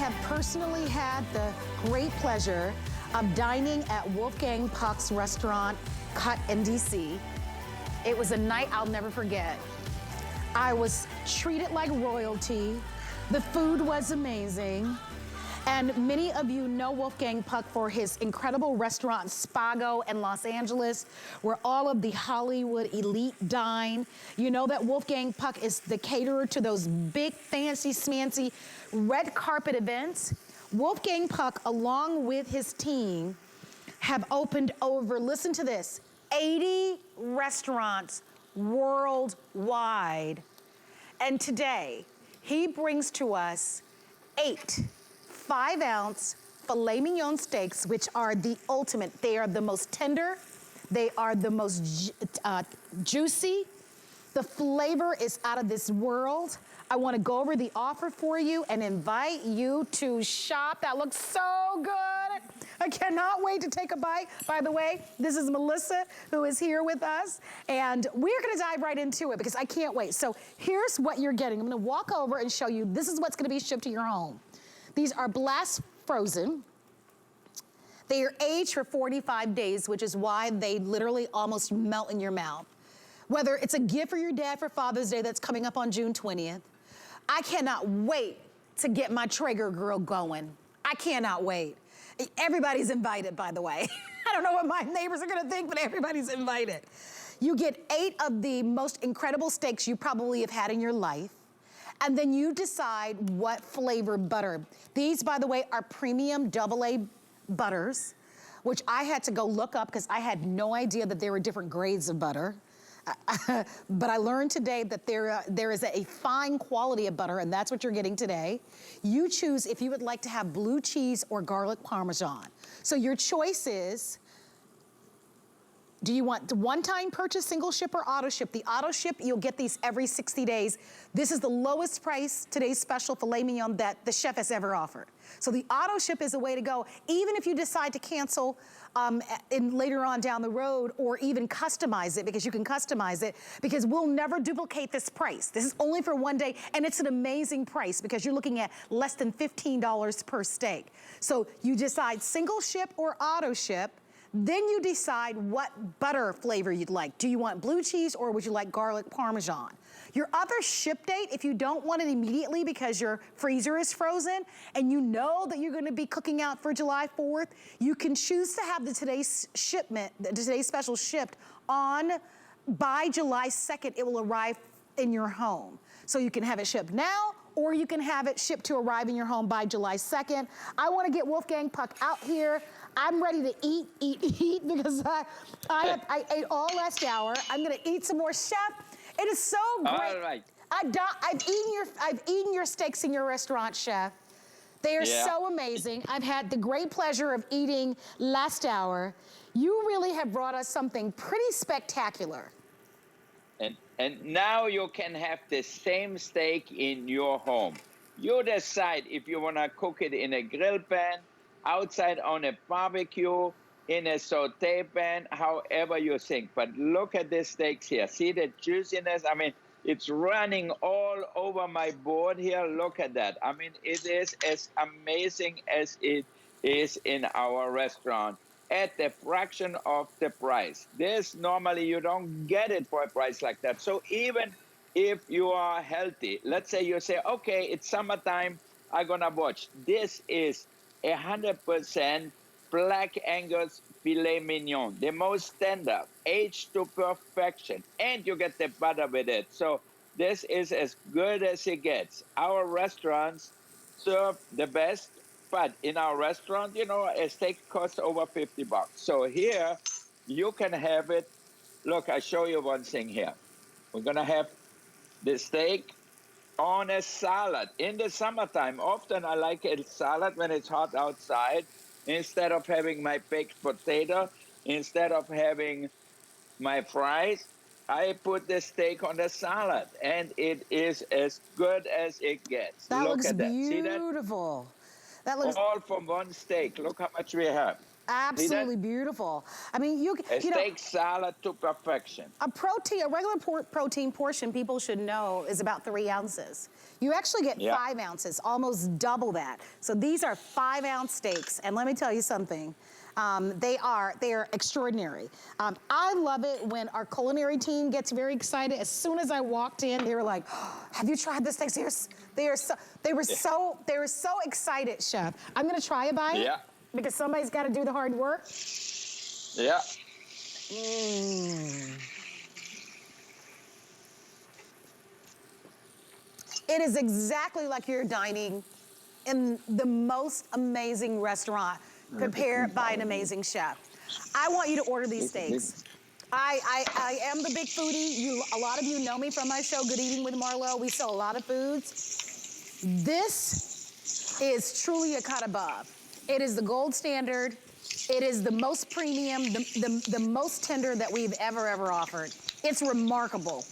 have personally had the great pleasure of dining at Wolfgang Puck's restaurant, Cut in DC. It was a night I'll never forget. I was treated like royalty. The food was amazing. And many of you know Wolfgang Puck for his incredible restaurant Spago in Los Angeles, where all of the Hollywood elite dine. You know that Wolfgang Puck is the caterer to those big, fancy, smancy red carpet events. Wolfgang Puck, along with his team, have opened over, listen to this, 80 restaurants worldwide. And today, he brings to us 8 5-ounce filet mignon steaks, which are the ultimate. They are the most tender. They are the most juicy. The flavor is out of this world. I want to go over the offer for you and invite you to shop. That looks so good. I cannot wait to take a bite. By the way, this is Melissa, who is here with us, and we're gonna dive right into it because I can't wait. So here's what you're getting. I'm gonna walk over and show you, this is what's gonna be shipped to your home. These are blast frozen. They are aged for 45 days, which is why they literally almost melt in your mouth. Whether it's a gift for your dad for Father's Day that's coming up on June 20th, I cannot wait to get my Traeger grill going. I cannot wait. Everybody's invited, by the way. I don't know what my neighbors are gonna think, but everybody's invited. You get 8 of the most incredible steaks you probably have had in your life. And then you decide what flavor butter. These, by the way, are premium AA butters, which I had to go look up because I had no idea that there were different grades of butter. But I learned today that there is a fine quality of butter, and that's what you're getting today. You choose if you would like to have blue cheese or garlic parmesan. So your choice is, do you want the one-time purchase, single ship, or auto ship? The auto ship, you'll get these every 60 days. This is the lowest price, today's special filet mignon that the chef has ever offered. So the auto ship is a way to go, even if you decide to cancel later on down the road, or even customize it, because you can customize it, because we'll never duplicate this price. This is only for one day, and it's an amazing price because you're looking at less than $15 per steak. So you decide single ship or auto ship. Then you decide what butter flavor you'd like. Do you want blue cheese or would you like garlic parmesan? Your other ship date, if you don't want it immediately because your freezer is frozen and you know that you're gonna be cooking out for July 4th, you can choose to have today's special shipped on by July 2nd. It will arrive in your home. So you can have it shipped now, or you can have it shipped to arrive in your home by July 2nd. I wanna get Wolfgang Puck out here. I'm ready to eat because I ate all last hour. I'm gonna eat some more. Chef, it is so great. All right. I've eaten your steaks in your restaurant, Chef. They are so amazing. I've had the great pleasure of eating last hour. You really have brought us something pretty spectacular. And now you can have the same steak in your home. You decide if you wanna cook it in a grill pan, outside on a barbecue, in a saute pan, however you think. But look at the steaks here. See the juiciness? I mean, it's running all over my board here. Look at that. I mean, it is as amazing as it is in our restaurant at the fraction of the price. This normally you don't get it for a price like that. So even if you are healthy, let's say you say, okay, it's summertime, I'm gonna watch. This is 100% Black Angus Filet Mignon, the most tender, aged to perfection, and you get the butter with it. So this is as good as it gets. Our restaurants serve the best, but in our restaurant, you know, a steak costs over 50 bucks. So here, you can have it. Look, I show you one thing here. We're gonna have the steak on a salad in the summertime. Often I like a salad when it's hot outside. Instead of having my baked potato, instead of having my fries, I put the steak on the salad, and it is as good as it gets. That Look looks at that. See that? beautiful. That looks All from one steak. Look how much we have. Absolutely beautiful. I mean, A you know, steak salad to perfection. a regular protein portion, people should know, is about 3 ounces. You actually get Yeah. 5 ounces, almost double that. So these are 5-ounce steaks, and let me tell you something. They are extraordinary. I love it when our culinary team gets very excited. As soon as I walked in, they were like, oh, "Have you tried the steaks?" They were so excited, Chef. I'm gonna try a bite. Yeah. Because somebody's got to do the hard work. Yeah. It is exactly like you're dining in the most amazing restaurant prepared by an amazing chef. I want you to order these steaks. I am the big foodie. A lot of you know me from my show, Good Eating with Marlo. We sell a lot of foods. This is truly a cut above. It is the gold standard. It is the most premium, the most tender that we've ever offered. It's remarkable.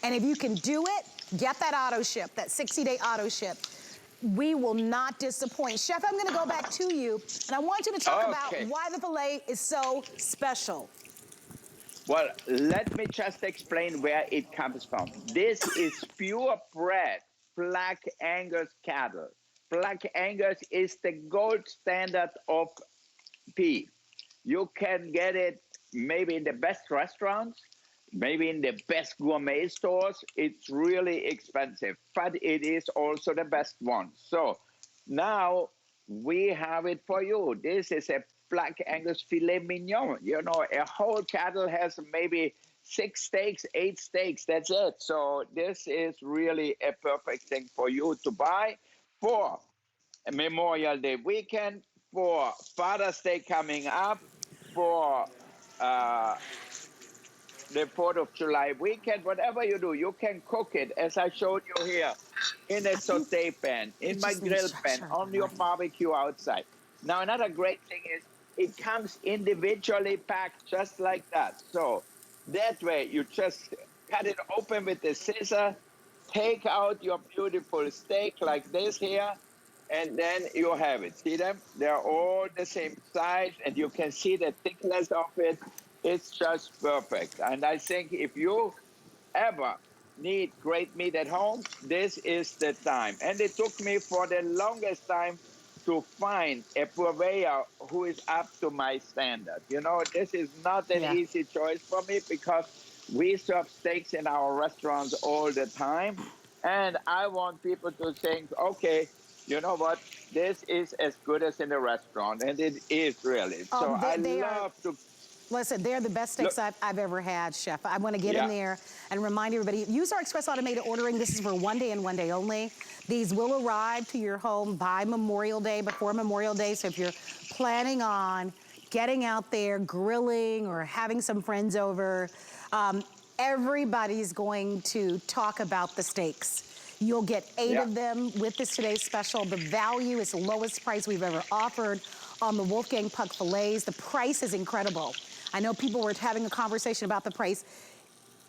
And if you can do it, get that auto ship, that 60-day auto ship. We will not disappoint. Chef, I'm gonna go back to you, and I want you to talk about why the filet is so special. Well, let me just explain where it comes from. This is purebred Black Angus cattle. Black Angus is the gold standard of beef. You can get it maybe in the best restaurants, maybe in the best gourmet stores. It's really expensive, but it is also the best one. So now we have it for you. This is a Black Angus Filet Mignon. You know, a whole cattle has maybe 6 steaks, 8 steaks. That's it. So this is really a perfect thing for you to buy for Memorial Day weekend, for Father's Day coming up, for the 4th of July weekend. Whatever you do, you can cook it, as I showed you here, in a saute pan, in my grill pan, on your barbecue outside. Now, another great thing is it comes individually packed just like that. So that way, you just cut it open with the scissor, take out your beautiful steak like this here, and then you have it. See them? They're all the same size, and you can see the thickness of it. It's just perfect. And I think if you ever need great meat at home, this is the time. And it took me for the longest time to find a purveyor who is up to my standard. You know, this is not an easy choice for me because we serve steaks in our restaurants all the time. And I want people to think, okay, you know what? This is as good as in the restaurant. And it is really. So I love to... Listen, they're the best steaks I've ever had, Chef. I want to get in there and remind everybody, use our express automated ordering. This is for one day and one day only. These will arrive to your home by Memorial Day, before Memorial Day. So if you're planning on getting out there, grilling, or having some friends over, everybody's going to talk about the steaks. You'll get 8 of them with this today's special. The value is the lowest price we've ever offered on the Wolfgang Puck fillets. The price is incredible. I know people were having a conversation about the price.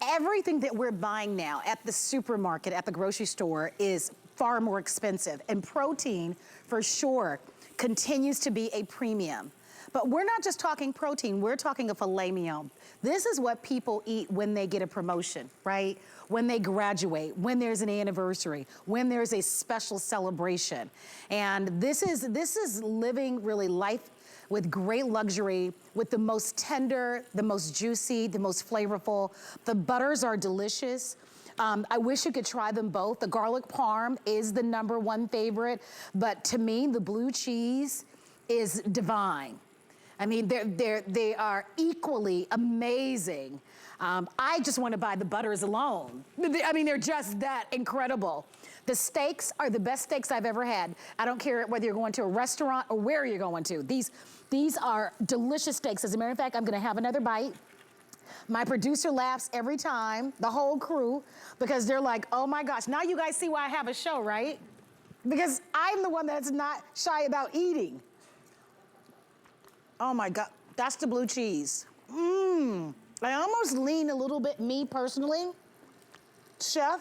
Everything that we're buying now at the supermarket, at the grocery store, is far more expensive. And protein, for sure, continues to be a premium. But we're not just talking protein, we're talking a filet mignon. This is what people eat when they get a promotion, right? When they graduate, when there's an anniversary, when there's a special celebration. And this is living really life with great luxury, with the most tender, the most juicy, the most flavorful. The butters are delicious. I wish you could try them both. The garlic parm is the #1 favorite, but to me, the blue cheese is divine. I mean, they are equally amazing. I just want to buy the butters alone. I mean, they're just that incredible. The steaks are the best steaks I've ever had. I don't care whether you're going to a restaurant or where you're going to. These are delicious steaks. As a matter of fact, I'm going to have another bite. My producer laughs every time, the whole crew, because they're like, oh my gosh, now you guys see why I have a show, right? Because I'm the one that's not shy about eating. Oh my God, that's the blue cheese. I almost lean a little bit, me personally, Chef,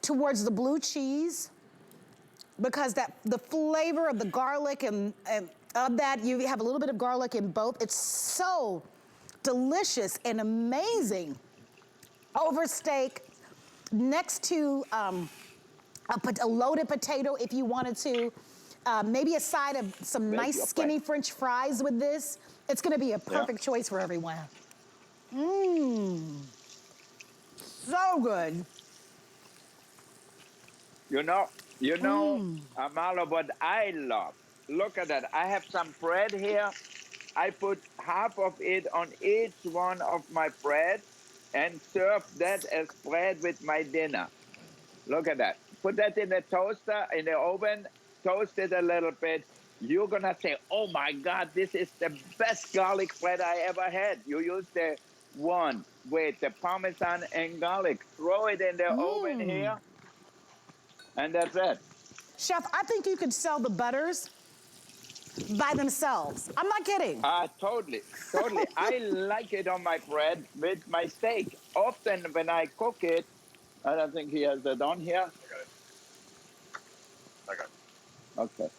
towards the blue cheese, because the flavor of the garlic and of that. You have a little bit of garlic in both. It's so delicious and amazing. Over steak, next to a loaded potato if you wanted to. Maybe a side of some nice skinny French fries with this. It's gonna be a perfect choice for everyone. Mmm, so good. You know, Marlo, what I love. Look at that. I have some bread here. I put half of it on each one of my bread and serve that as bread with my dinner. Look at that. Put that in the toaster, in the oven, toast it a little bit. You're going to say, oh my God, this is the best garlic bread I ever had. You use the one with the Parmesan and garlic. Throw it in the oven here, and that's it. Chef, I think you could sell the butters by themselves. I'm not kidding. Totally, totally. I like it on my bread with my steak. Often when I cook it, I don't think he has that on here. I got it. Okay.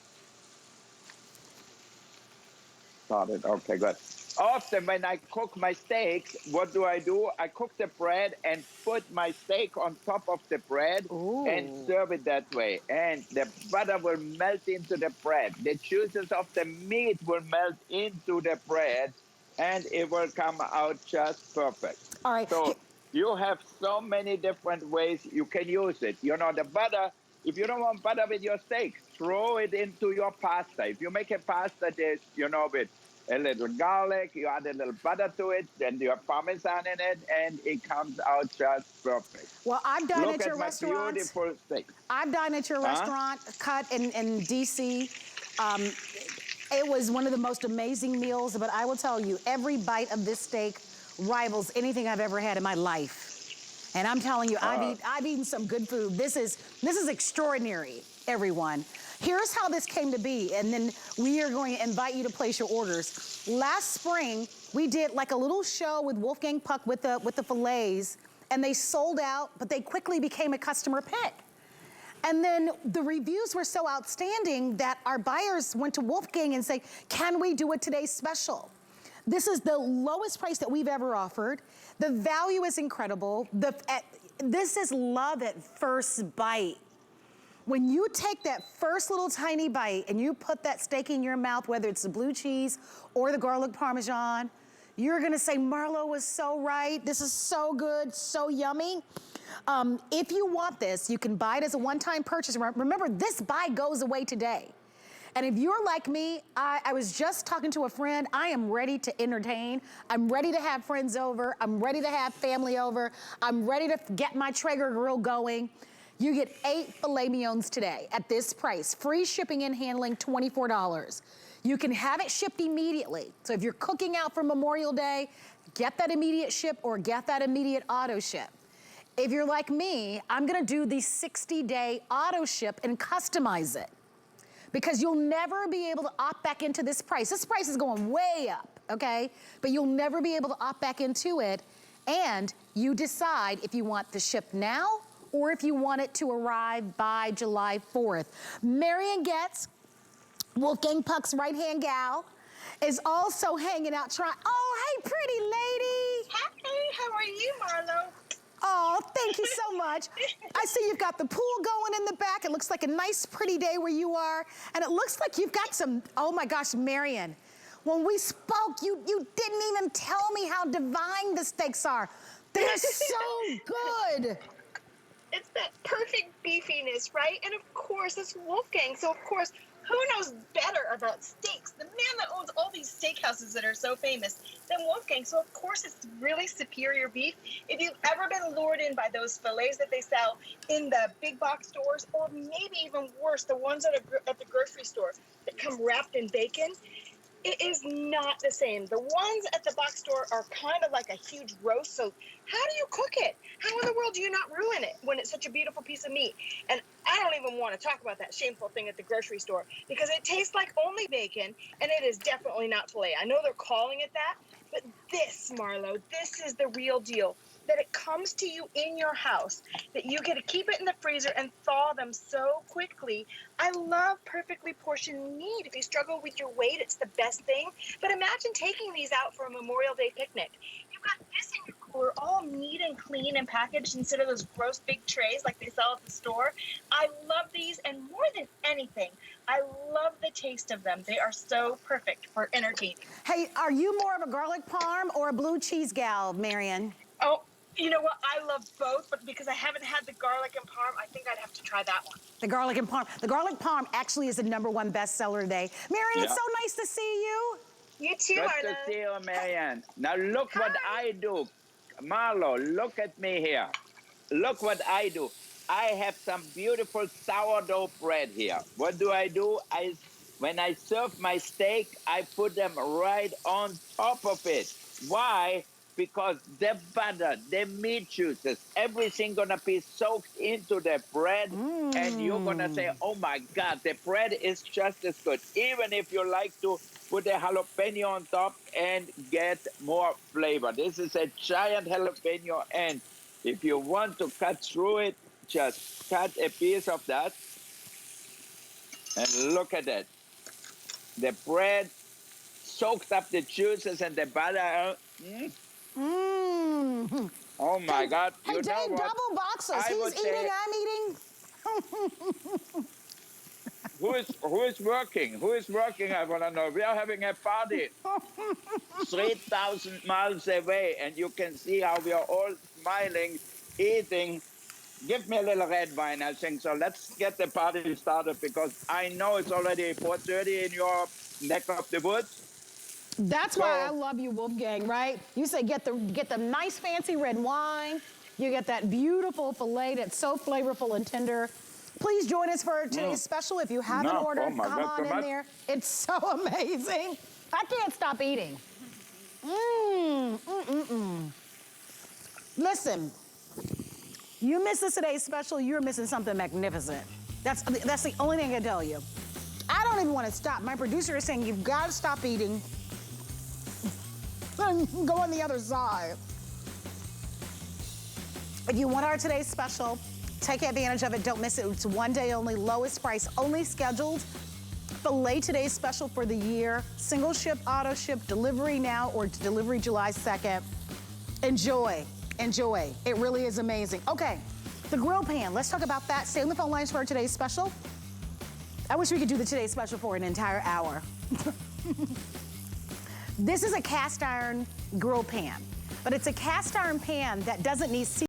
Got it. Okay, good. Often when I cook my steaks, what do? I cook the bread and put my steak on top of the bread and serve it that way. And the butter will melt into the bread. The juices of the meat will melt into the bread and it will come out just perfect. All right. So you have so many different ways you can use it. You know, the butter, if you don't want butter with your steak, throw it into your pasta. If you make a pasta dish, you know, with a little garlic, you add a little butter to it, then you have Parmesan in it, and it comes out just perfect. Well, I've dined Look at your my restaurant. Beautiful steak. I've dined at your restaurant, cut in D.C. It was one of the most amazing meals, but I will tell you, every bite of this steak rivals anything I've ever had in my life. And I'm telling you, I've eaten some good food. This is extraordinary, everyone. Here's how this came to be, and then we are going to invite you to place your orders. Last spring, we did like a little show with Wolfgang Puck with the fillets, and they sold out, but they quickly became a customer pick. And then the reviews were so outstanding that our buyers went to Wolfgang and said, can we do it today special? This is the lowest price that we've ever offered. The value is incredible. This is love at first bite. When you take that first little tiny bite and you put that steak in your mouth, whether it's the blue cheese or the garlic Parmesan, you're gonna say, Marlo was so right. This is so good, so yummy. If you want this, you can buy it as a one-time purchase. Remember, this buy goes away today. And if you're like me, I was just talking to a friend, I am ready to entertain. I'm ready to have friends over. I'm ready to have family over. I'm ready to get my Traeger grill going. You get 8 filet mignons today at this price. Free shipping and handling, $24. You can have it shipped immediately. So if you're cooking out for Memorial Day, get that immediate ship or get that immediate auto ship. If you're like me, I'm gonna do the 60-day auto ship and customize it, because you'll never be able to opt back into this price. This price is going way up, okay? But you'll never be able to opt back into it, and you decide if you want the ship now or if you want it to arrive by July 4th. Marion Getz, Wolfgang Puck's right-hand gal, is also hanging out trying. Oh, hey, pretty lady. Hi, how are you, Marlo? Oh, thank you so much. I see you've got the pool going in the back. It looks like a nice, pretty day where you are. And it looks like you've got some, oh my gosh, Marion, when we spoke, you didn't even tell me how divine the steaks are. They're so good. It's that perfect beefiness, right? And of course, it's Wolfgang. So of course, who knows better about steaks? The man that owns all these steakhouses that are so famous than Wolfgang. So of course, it's really superior beef. If you've ever been lured in by those fillets that they sell in the big box stores, or maybe even worse, the ones at the grocery store that come wrapped in bacon, it is not the same. The ones at the box store are kind of like a huge roast. So how do you cook it? How in the world do you not ruin it when it's such a beautiful piece of meat? And I don't even want to talk about that shameful thing at the grocery store, because it tastes like only bacon, and it is definitely not filet. I know they're calling it that, but this, Marlo, this is the real deal. that it comes to you in your house, that you get to keep it in the freezer and thaw them so quickly. I love perfectly portioned meat. If you struggle with your weight, it's the best thing. But imagine taking these out for a Memorial Day picnic. You've got this in your cooler, all neat and clean and packaged instead of those gross big trays like they sell at the store. I love these, and more than anything, I love the taste of them. They are so perfect for entertaining. Hey, are you more of a garlic parm or a blue cheese gal, Marion? Oh, you know what? I love both, but because I haven't had the garlic and parm, I think I'd have to try that one. The garlic and parm. The garlic parm actually is the #1 bestseller today. Marion, it's Yeah. so nice to see you. You too, Good to Arlo. see you, Marianne. Now look what I do. Marlo, look at me here. Look what I do. I have some beautiful sourdough bread here. What do? When I serve my steak, I put them right on top of it. Why? Because the butter, the meat juices, everything gonna be soaked into the bread, and you're gonna say, oh my God, the bread is just as good. Even if you like to put a jalapeno on top and get more flavor. This is a giant jalapeno, and if you want to cut through it, just cut a piece of that. And look at that. The bread soaked up the juices and the butter. Oh my God. Hey, You know Dave, what? double boxes. I He's would eating, say- I'm eating. Who is working? Who is working? I want to know. We are having a party 3,000 miles away, and you can see how we are all smiling, eating. Give me a little red wine, I think. So let's get the party started, because I know it's already 4:30 in your neck of the woods. That's why I love you, Wolfgang, right? You say get the nice fancy red wine. You get that beautiful filet that's so flavorful and tender. Please join us for today's special. If you haven't No, ordered, oh my come God, on so in much. there. It's so amazing. I can't stop eating. Listen, you missed today's special, you're missing something magnificent. That's the only thing I can tell you. I don't even want to stop. My producer is saying you've got to stop eating. Go on the other side. If you want our today's special, take advantage of it. Don't miss it. It's one day only, lowest price, only scheduled. Filet today's special for the year. Single ship, auto ship, delivery now or delivery July 2nd. Enjoy, enjoy. It really is amazing. Okay, the grill pan. Let's talk about that. Stay on the phone lines for our today's special. I wish we could do the today's special for an entire hour. This is a cast iron grill pan, but it's a cast iron pan that doesn't need